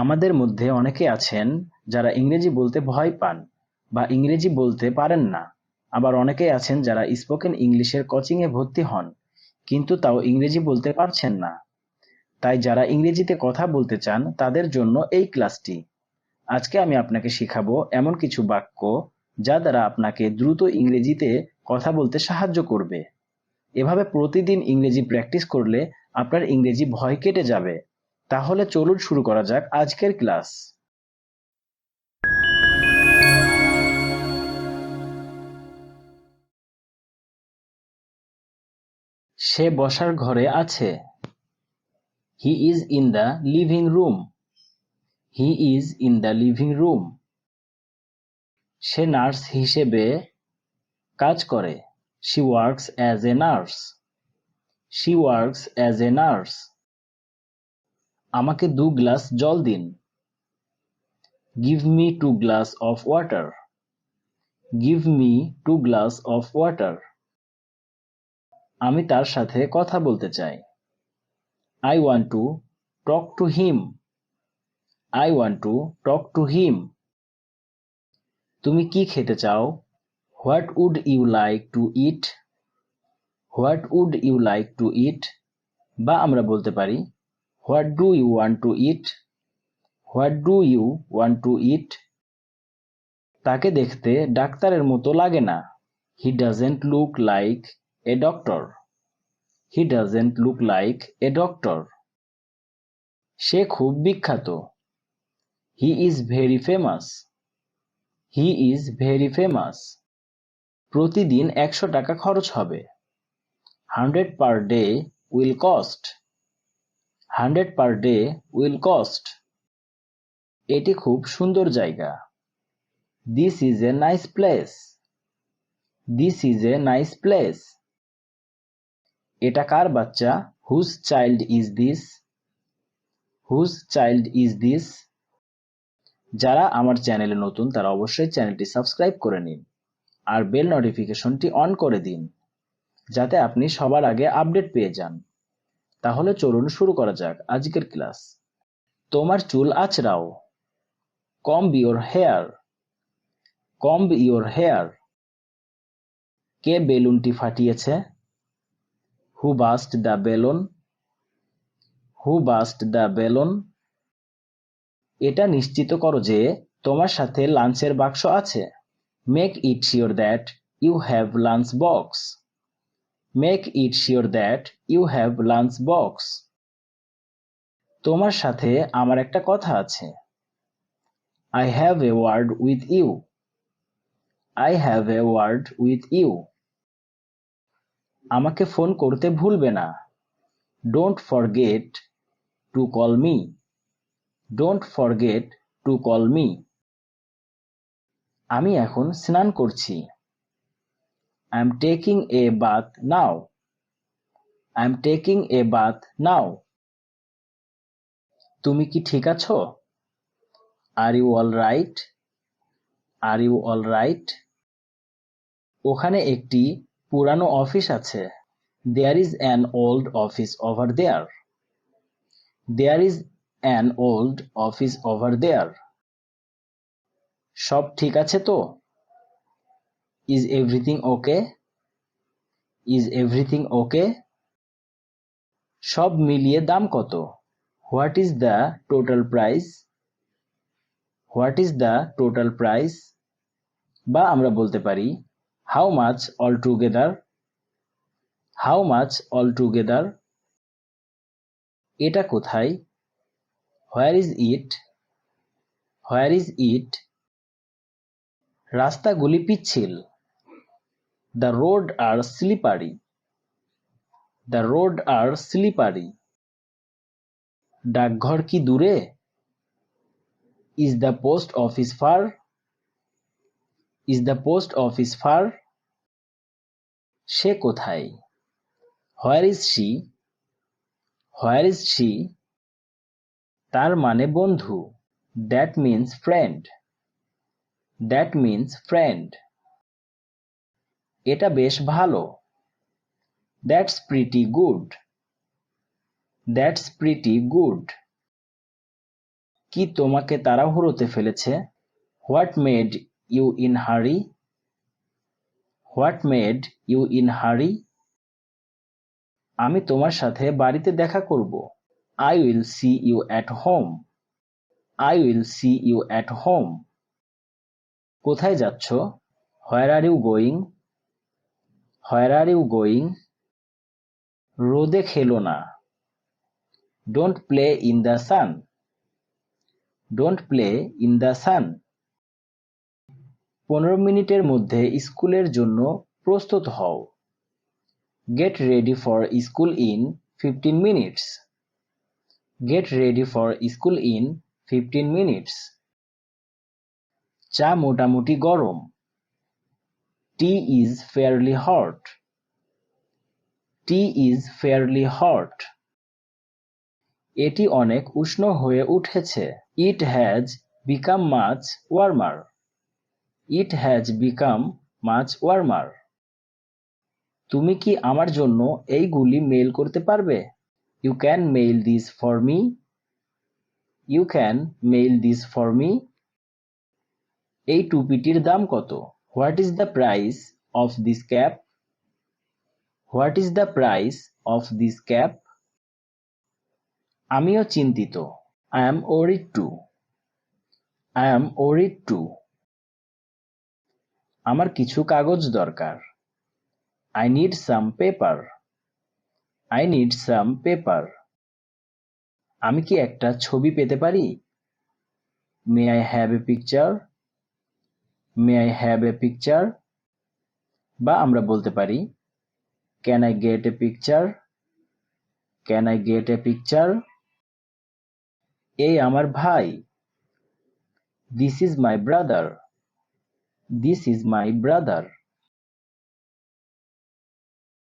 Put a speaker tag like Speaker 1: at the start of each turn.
Speaker 1: আমাদের মধ্যে অনেকে আছেন যারা ইংরেজি বলতে ভয় পান বা ইংরেজি বলতে পারেন না। আবার অনেকেই আছেন যারা স্পোকেন ইংলিশের কোচিংয়ে ভর্তি হন, কিন্তু তাও ইংরেজি বলতে পারছেন না। তাই যারা ইংরেজিতে কথা বলতে চান তাদের জন্য এই ক্লাসটি। আজকে আমি আপনাকে শেখাবো এমন কিছু বাক্য যা দ্বারা আপনাকে দ্রুত ইংরেজিতে কথা বলতে সাহায্য করবে। এভাবে প্রতিদিন ইংরেজি প্র্যাকটিস করলে আপনার ইংরেজি ভয় কেটে যাবে। তাহলে চলুন শুরু করা যাক আজকের ক্লাস। সে বসার ঘরে আছে। He is in the living room. He is in the living room. Say nurse হিসেবে কাজ করে। She works as a nurse. She works as a nurse. আমাকে 2 গ্লাস জল দিন। Give me 2 glass of water. Give me 2 glass of water. আমি তার সাথে কথা বলতে চাই। I want to talk to him. I want to talk to him. তুমি কি খেতে চাও? What would you like to eat? What would you like to eat? বা আমরা বলতে পারি What do you want to eat? What do you want to eat? তাকে দেখতে ডাক্তারের মতো লাগে না। He doesn't look like a doctor. He doesn't look like a doctor. সে খুব বিখ্যাত। He is very famous. He is very famous. প্রতিদিন 100 টাকা খরচ হবে। 100 per day will cost. 100 per day will cost. এটি খুব সুন্দর জায়গা। This is a nice place. This is a nice place. এটা কার বাচ্চা? Whose child is this? Whose child is this? যারা আমার চ্যানেলে নতুন তারা অবশ্যই চ্যানেলটি সাবস্ক্রাইব করে নিন আর বেল নোটিফিকেশনটি অন করে দিন, যাতে আপনি সবার আগে আপডেট পেয়ে যান। তাহলে চলুন শুরু করা যাক আজকের ক্লাস। তোমার চুল আঁচড়াও। Comb your hair. Comb your hair. K বেলুনটি ফাটিয়েছে? Who burst the balloon? Who burst the balloon? এটা নিশ্চিত করো যে তোমার সাথে লাঞ্চের বাক্স আছে। Make it sure that you have lunch box. Make it sure that you have lunch box. তোমার সাথে আমার একটা কথা আছে। I have a word with you. I have a word with you. আমাকে ফোন করতে ভুলবে না। Don't forget to call me. Don't forget to call me. আমি এখন স্নান করছি। I'm taking a bath now. I'm taking a bath now. তুমি কি ঠিক আছো? Are you all right? Are you all right? ওখানে একটি পুরানো অফিস আছে। There is an old office over there. There is an old office over there. সব ঠিক আছে তো? Is everything okay? Is everything okay? সব মিলিয়ে দাম কত? What is the total price? What is the total price? বা আমরা বলতে পারি How much altogether? How much altogether? এটা কোথায়? Where is it? Where is it? রাস্তাগুলি পিচ্ছিল। The road are slippery. The road are slippery. ডাকঘর কি দূরে? Is the post office far? Is the post office far? সে কোথায়? Where is she? Where is she? তার মানে বন্ধু। That means friend. That means friend. এটা বেশ ভালো। That's pretty good. That's pretty good. কি তোমাকে তাড়াহুড়োতে ফেলেছে? What made you in hurry? What made you in hurry? আমি তোমার সাথে বাড়িতে দেখা করব। I will see you at home. I will see you at home. কোথায় যাচ্ছ? Where are you going? Where are you going? রোদে খেলো না। Don't play in the sun. Don't play in the sun. 15 মিনিটের মধ্যে স্কুলের জন্য প্রস্তুত হও। Get ready for school in 15 minutes. Get ready for school in 15 minutes. চা মোটামুটি গরম। Tea is fairly hot. Tea is fairly hot. এটি অনেক উষ্ণ হয়ে উঠেছে। It has become much warmer. It has become much warmer. তুমি কি আমার জন্য এইগুলি মেইল করতে পারবে? You can mail this for me. You can mail this for me. এই টুপিটির দাম কত? What is the price of this cap? What is the price of this cap? আমিও চিন্তিত। I am worried too. I am worried too. আমার কিছু কাগজ দরকার। I need some paper. I need some paper. আমি কি একটা ছবি পেতে পারি? May I have a picture? May I have a picture? বা আমরা বলতে পারি Can I get a picture? Can I get a picture? এই আমার ভাই। This is my brother. This is my brother.